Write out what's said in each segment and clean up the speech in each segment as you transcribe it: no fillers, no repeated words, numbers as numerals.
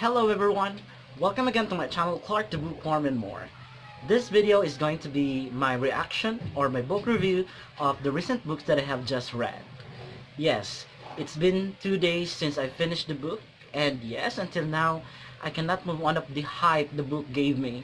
Hello everyone, welcome again to my channel Clark the Bookworm and more. This video is going to be my reaction or my book review of the recent books that I have just read. Yes, it's been 2 days since I finished the book, and yes, until now I cannot move on of the hype the book gave me.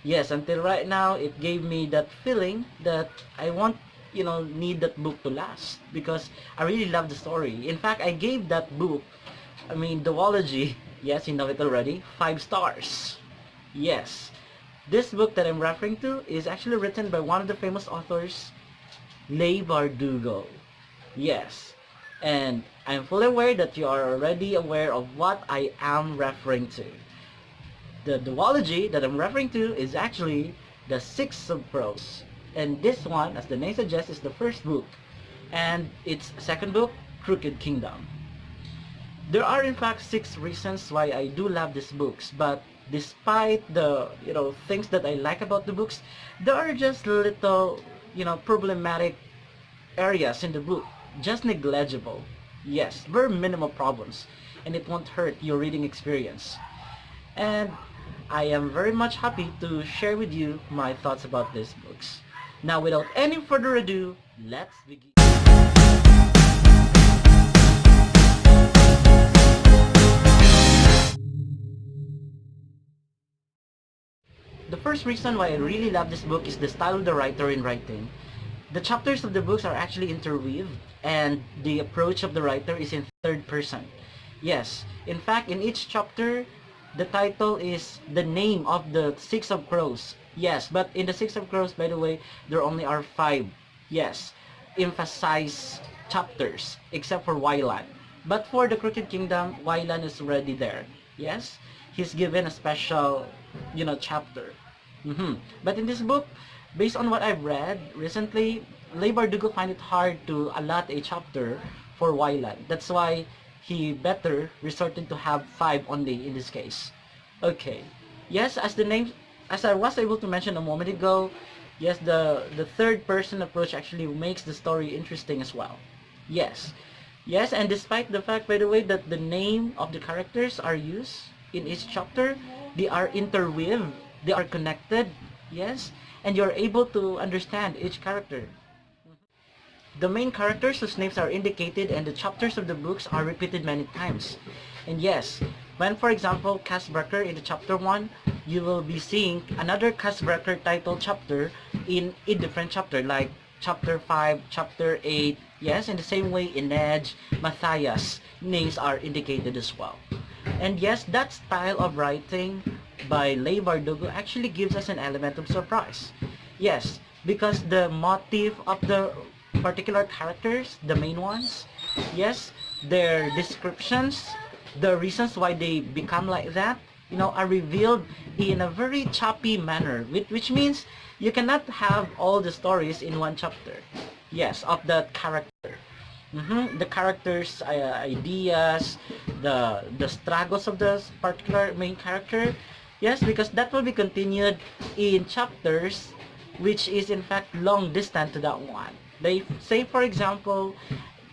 Yes, until right now it gave me that feeling that I want need that book to last because I really love the story. In fact, I gave that book, Duology, yes, you know it already, 5 stars. Yes, this book that I'm referring to is actually written by one of the famous authors, Leigh Bardugo. Yes, and I'm fully aware that you are already aware of what I am referring to. The duology that I'm referring to is actually the Six of Crows. And this one, as the name suggests, is the first book. And its second book, Crooked Kingdom. There are in fact 6 reasons why I do love these books, but despite the things that I like about the books, there are just little problematic areas in the book, just negligible. Yes, very minimal problems, and it won't hurt your reading experience. And I am very much happy to share with you my thoughts about these books. Now, without any further ado, let's begin. The first reason why I really love this book is the style of the writer in writing. The chapters of the books are actually interweaved, and the approach of the writer is in third person. Yes, in fact, in each chapter, the title is the name of the Six of Crows. Yes, but in the Six of Crows, by the way, there only are 5. Yes, emphasized chapters, except for Wylan. But for the Crooked Kingdom, Wylan is already there. Yes, he's given a special, chapter. But in this book, based on what I've read recently, Leigh Bardugo find it hard to allot a chapter for Wylan. That's why he better resorted to have 5 only in this case. Okay. Yes, as I was able to mention a moment ago, yes, the third person approach actually makes the story interesting as well. Yes. Yes, and despite the fact, by the way, that the name of the characters are used in each chapter, they are interweaved, they are connected, yes, and you're able to understand each character. The main characters whose names are indicated and the chapters of the books are repeated many times. And yes, when for example Casbraker in the chapter 1, you will be seeing another Casbraker title chapter in a different chapter, like chapter 5, chapter 8, yes, in the same way in Edge, Matthias, names are indicated as well. And yes, that style of writing by Leigh Bardugo actually gives us an element of surprise. Yes, because the motive of the particular characters, the main ones, yes, their descriptions, the reasons why they become like that, are revealed in a very choppy manner, which means you cannot have all the stories in one chapter, yes, of that character. The characters' ideas, the struggles of the particular main character, yes, because that will be continued in chapters which is in fact long distant to that one. They say, for example,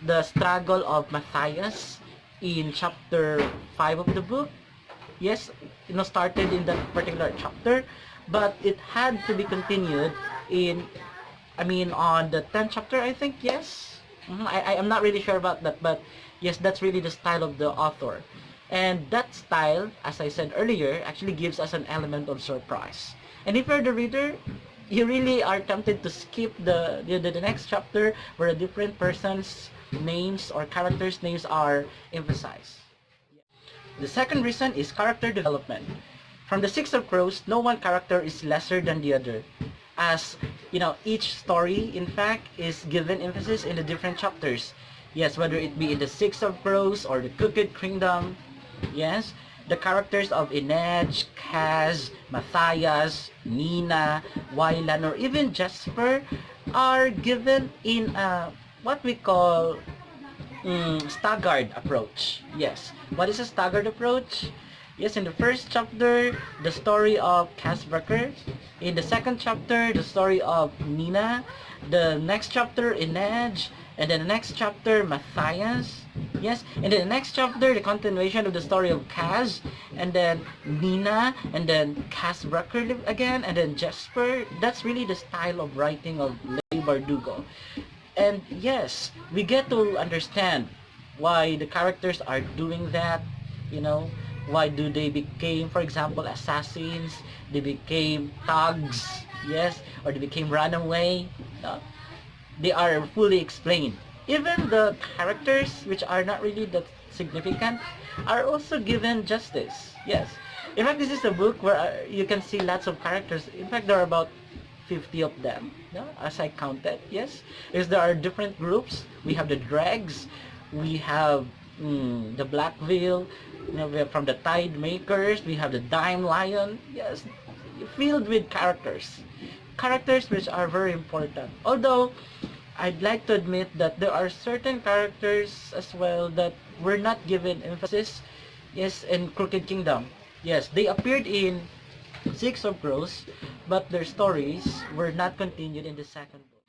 the struggle of Matthias in chapter 5 of the book, yes, started in that particular chapter, but it had to be continued in, on the 10th chapter, I think, yes. I am not really sure about that, but yes, that's really the style of the author. And that style, as I said earlier, actually gives us an element of surprise. And if you're the reader, you really are tempted to skip the next chapter where a different person's names or characters' names are emphasized. The second reason is character development. From the Six of Crows, no one character is lesser than the other, as each story in fact is given emphasis in the different chapters. Yes, whether it be in the Six of Crows or the Crooked Kingdom, yes, the characters of Inej, Kaz, Matthias, Nina, Wylan, or even Jasper are given in what we call staggered approach. Yes, what is a staggered approach? Yes, in the first chapter, the story of Casbraker. In the second chapter, the story of Nina. The next chapter, Inej. And then the next chapter, Matthias. Yes. And then the next chapter, the continuation of the story of Kaz. And then Nina. And then Kaz Brucker again. And then Jesper. That's really the style of writing of Leigh Bardugo. And yes, we get to understand why the characters are doing that. You know, why do they became, for example, assassins? They became thugs. Yes. Or they became runaway. They are fully explained. Even the characters, which are not really that significant, are also given justice. Yes. In fact, this is a book where you can see lots of characters. In fact, there are about 50 of them, no? As I counted. Yes. Because there are different groups. We have the Dregs. We have the Blackville. We have from the Tide Makers. We have the Dime Lion. Yes. Filled with characters. Characters which are very important. Although, I'd like to admit that there are certain characters as well that were not given emphasis. Yes, in Crooked Kingdom. Yes, they appeared in Six of Crows, but their stories were not continued in the second book.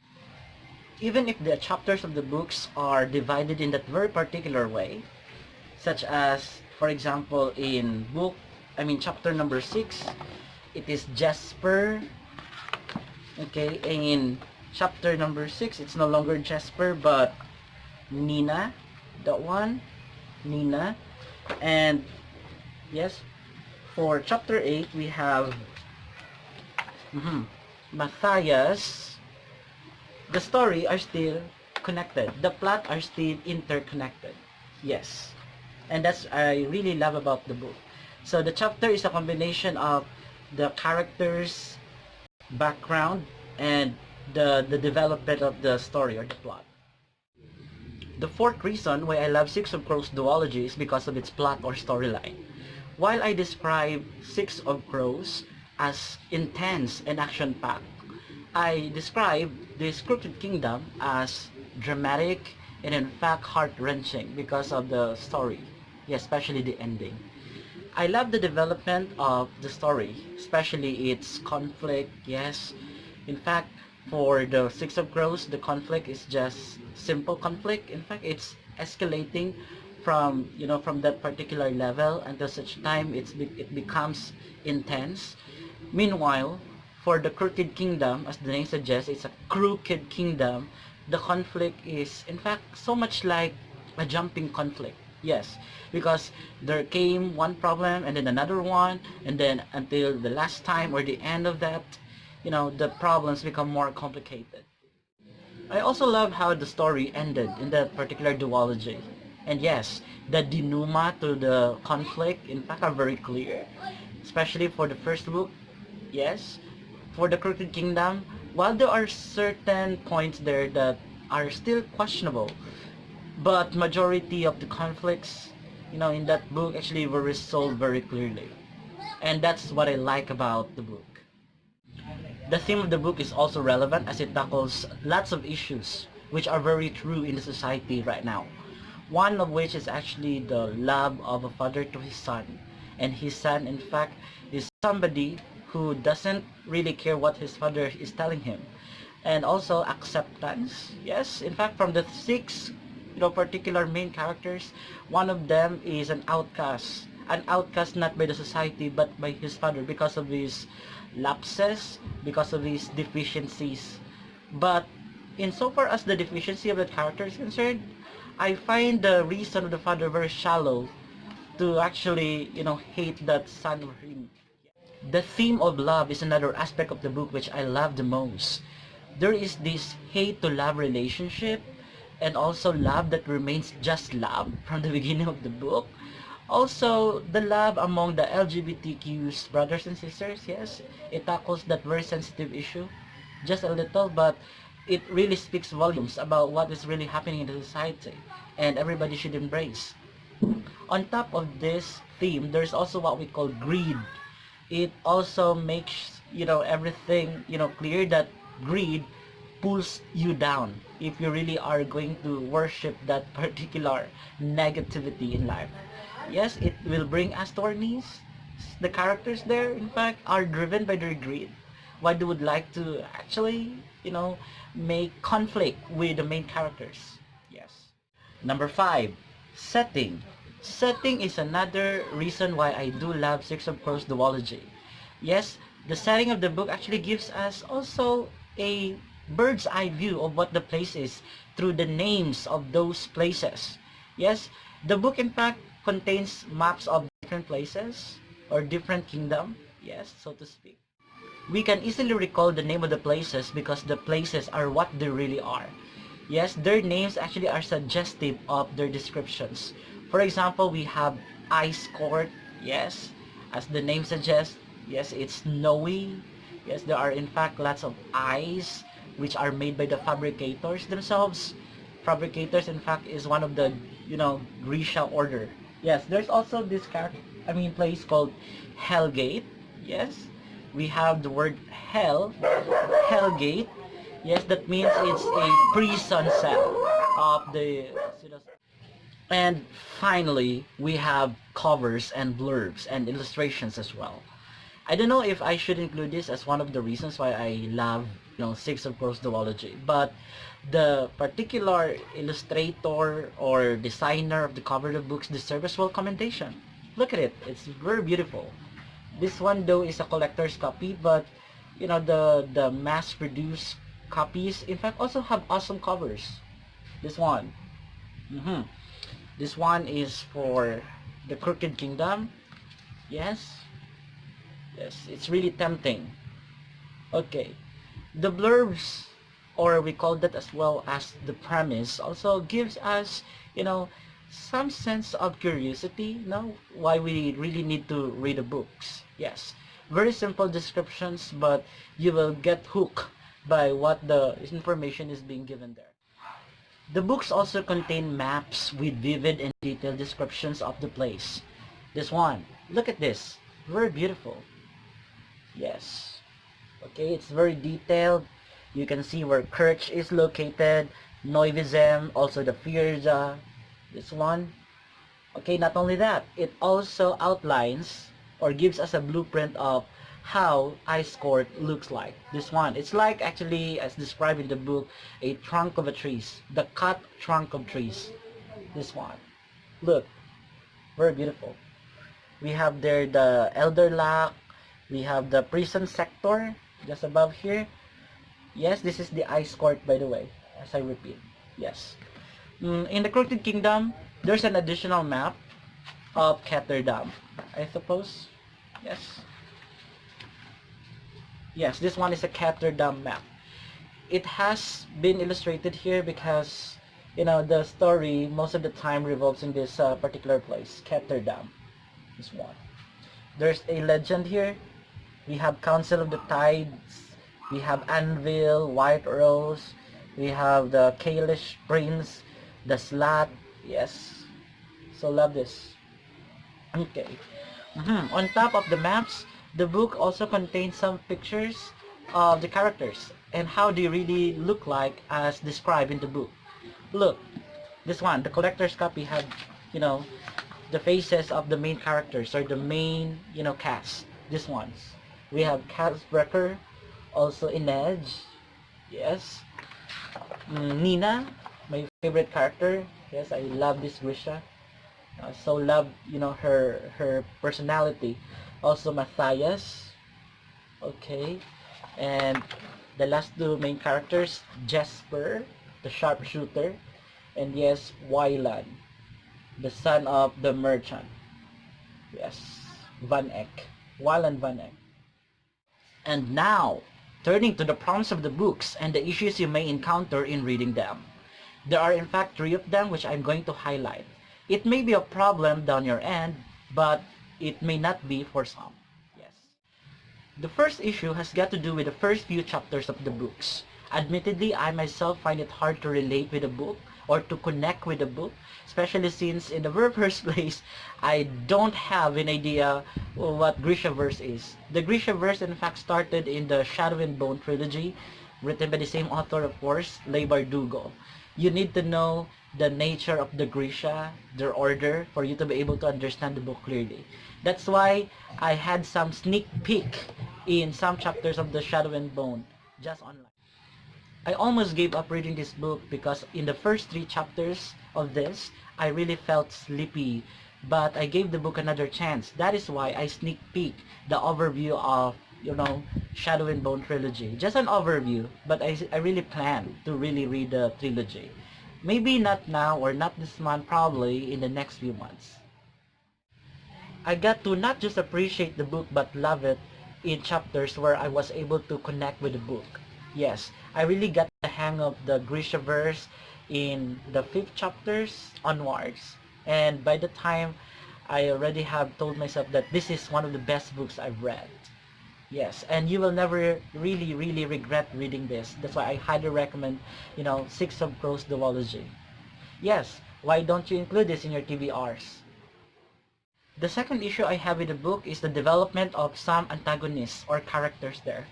Even if the chapters of the books are divided in that very particular way, such as, for example, in chapter number 6, it is Jesper. Okay, in chapter number 6, it's no longer Jesper, but Nina. That one, Nina. And yes, for chapter 8, we have Matthias. The story are still connected. The plot are still interconnected. Yes. And that's I really love about the book. So the chapter is a combination of the characters' background and the development of the story or the plot. The fourth reason why I love Six of Crows duology is because of its plot or storyline. While I describe Six of Crows as intense and action-packed, I describe this Crooked Kingdom as dramatic and in fact heart-wrenching because of the story, yeah, especially the ending. I love the development of the story, especially its conflict, yes. In fact, for the Six of Crows, the conflict is just simple conflict. In fact, it's escalating from, from that particular level until such time it becomes intense. Meanwhile, for the Crooked Kingdom, as the name suggests, it's a crooked kingdom. The conflict is, in fact, so much like a jumping conflict. Yes, because there came one problem and then another one, and then until the last time or the end of that, the problems become more complicated. I also love how the story ended in that particular duology. And yes, the denouement to the conflict, in fact, are very clear. Especially for the first book, yes. For the Crooked Kingdom, while there are certain points there that are still questionable, but majority of the conflicts, in that book actually were resolved very clearly. And that's what I like about the book. The theme of the book is also relevant as it tackles lots of issues which are very true in the society right now. One of which is actually the love of a father to his son. And his son, in fact, is somebody who doesn't really care what his father is telling him. And also acceptance. Yes, in fact, from the six particular main characters, one of them is an outcast. An outcast not by the society but by his father because of his lapses, because of his deficiencies. But insofar as the deficiency of the character is concerned, I find the reason of the father very shallow to actually, hate that son of him. The theme of love is another aspect of the book which I love the most. There is this hate to love relationship and also love that remains just love from the beginning of the book. Also, the love among the LGBTQ's brothers and sisters, yes, it tackles that very sensitive issue, just a little, but it really speaks volumes about what is really happening in the society, and everybody should embrace. On top of this theme, there's also what we call greed. It also makes, everything, clear that greed pulls you down if you really are going to worship that particular negativity in life. Yes, it will bring us to our knees. The characters there, in fact, are driven by their greed. why they would like to actually, make conflict with the main characters. Yes. Number 5, setting. Setting is another reason why I do love Six of Crows Duology. Yes, the setting of the book actually gives us also a bird's eye view of what the place is through the names of those places. Yes, the book in fact contains maps of different places or different kingdom, yes, so to speak. We can easily recall the name of the places because the places are what they really are. Yes, their names actually are suggestive of their descriptions. For example, we have Ice Court, yes, as the name suggests, yes, it's snowy. Yes, there are in fact lots of ice which are made by the fabricators themselves. Fabricators in fact is one of the, Grisha order. Yes, there's also this place called Hellgate. Yes, we have the word hell, Hellgate. Yes, that means it's a prison cell of the. And finally, we have covers and blurbs and illustrations as well. I don't know if I should include this as one of the reasons why I love, Six of Crows Duology, but the particular illustrator or designer of the cover of the books deserves as well commendation. Look at it; it's very beautiful. This one though is a collector's copy, but the mass-produced copies in fact also have awesome covers. This one. hmm This one is for the Crooked Kingdom. Yes. Yes, it's really tempting. Okay. The blurbs, or we call that as well as the premise, also gives us, some sense of curiosity, why we really need to read the books. Yes. Very simple descriptions, but you will get hooked by what the information is being given there. The books also contain maps with vivid and detailed descriptions of the place. This one, look at this, very beautiful. Yes. Okay, it's very detailed. You can see where Kirch is located, Neuvisem, also the Firza. This one. Okay, not only that, it also outlines or gives us a blueprint of how Ice Court looks like. This one, it's like actually, as described in the book, a trunk of a trees, the cut trunk of trees. This one, look, very beautiful. We have there the Elder Lock, we have the prison sector just above here. Yes, this is the Ice Court, by the way, as I repeat. Yes. In the Crooked Kingdom, there's an additional map of Ketterdam, I suppose. Yes. Yes, this one is a Ketterdam map. It has been illustrated here because, the story most of the time revolves in this particular place, Ketterdam. This one. There's a legend here. We have Council of the Tides. We have Anvil, White Rose. We have the Kalish Prince, the Slat. Yes. So love this. Okay. On top of the maps, the book also contains some pictures of the characters and how they really look like as described in the book. Look, this one, the collector's copy had, the faces of the main characters or the main, cast. This ones. We have Casbreaker, also Inej, yes. Nina, my favorite character. Yes, I love this Grisha. So love, her personality. Also Matthias. Okay. And the last two main characters, Jesper, the sharpshooter, and yes, Wylan, the son of the merchant. Yes, Van Eck. Wylan Van Eck. And now, turning to the prompts of the books and the issues you may encounter in reading them. There are in fact 3 of them which I'm going to highlight. It may be a problem down your end, but it may not be for some. Yes. The first issue has got to do with the first few chapters of the books. Admittedly, I myself find it hard to relate with the book or to connect with the book, especially since in the very first place, I don't have an idea what Grisha Verse is. The Grisha Verse in fact started in the Shadow and Bone trilogy, written by the same author of course, Leigh Bardugo. You need to know the nature of the Grisha, their order, for you to be able to understand the book clearly. That's why I had some sneak peek in some chapters of the Shadow and Bone just online. I almost gave up reading this book because in the first 3 chapters of this, I really felt sleepy. But I gave the book another chance. That is why I sneak peek the overview of, Shadow and Bone trilogy. Just an overview, but I really plan to really read the trilogy. Maybe not now or not this month, probably in the next few months. I got to not just appreciate the book but love it in chapters where I was able to connect with the book. Yes, I really got the hang of the Grisha Verse in the 5th chapters onwards. And by the time I already have told myself that this is one of the best books I've read. Yes, and you will never really regret reading this. That's why I highly recommend, Six of Crows Duology. Yes, why don't you include this in your TBRs? The second issue I have with the book is the development of some antagonists or characters there.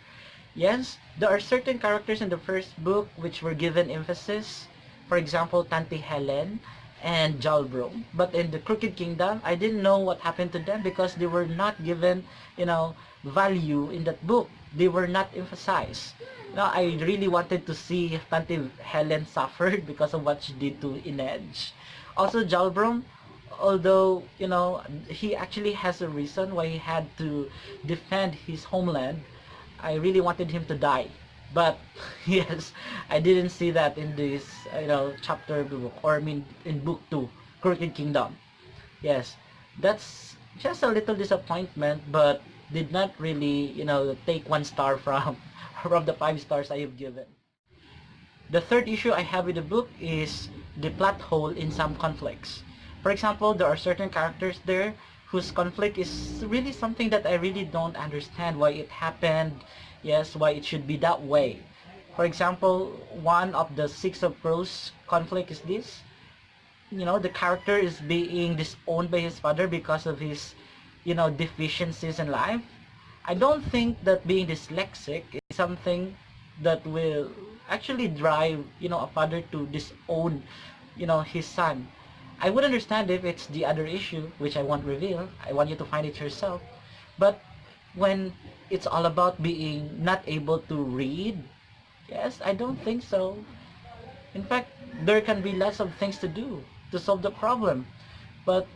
Yes, there are certain characters in the first book which were given emphasis. For example, Tante Helen and Jalbro. But in the Crooked Kingdom, I didn't know what happened to them because they were not given, value in that book. They were not emphasized. Now, I really wanted to see Tante Helen suffered because of what she did to Inej. Also, Jalbro, although he actually has a reason why he had to defend his homeland, I really wanted him to die, but yes, I didn't see that in this chapter of the book, or I mean in book 2, Crooked Kingdom. Yes, that's just a little disappointment, but did not really take 1 star from from the 5 stars I have given. The third issue I have with the book is the plot hole in some conflicts. For example, there are certain characters there whose conflict is really something that I really don't understand why it happened, yes, why it should be that way. For example, one of the Six of Crows conflict is this. The character is being disowned by his father because of his, deficiencies in life. I don't think that being dyslexic is something that will actually drive, a father to disown, his son. I would understand if it's the other issue, which I won't reveal. I want you to find it yourself. But when it's all about being not able to read, yes, I don't think so. In fact, there can be lots of things to do to solve the problem. But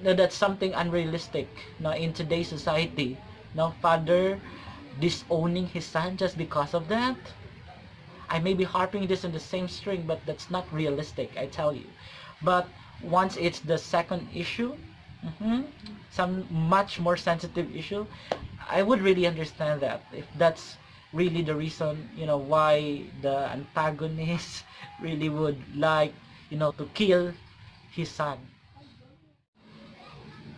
that's something unrealistic now in today's society. Now, father disowning his son just because of that. I may be harping this in the same string, but that's not realistic, I tell you. But once it's the second issue, some much more sensitive issue, I would really understand that if that's really the reason, why the antagonist really would like, to kill his son.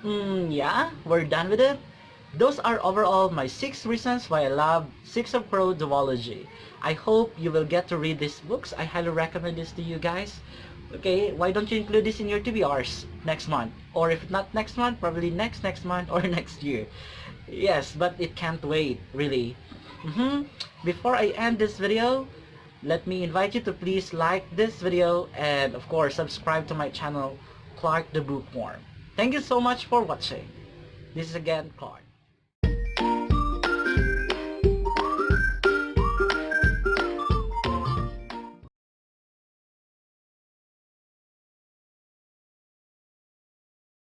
Yeah, we're done with it. Those are overall my 6 reasons why I love Six of Crows Duology. I hope you will get to read these books. I highly recommend this to you guys. Okay, why don't you include this in your TBRs next month? Or if not next month, probably next month or next year. Yes, but it can't wait, really. Before I end this video, let me invite you to please like this video and of course subscribe to my channel, Clark the Bookworm. Thank you so much for watching. This is again Clark.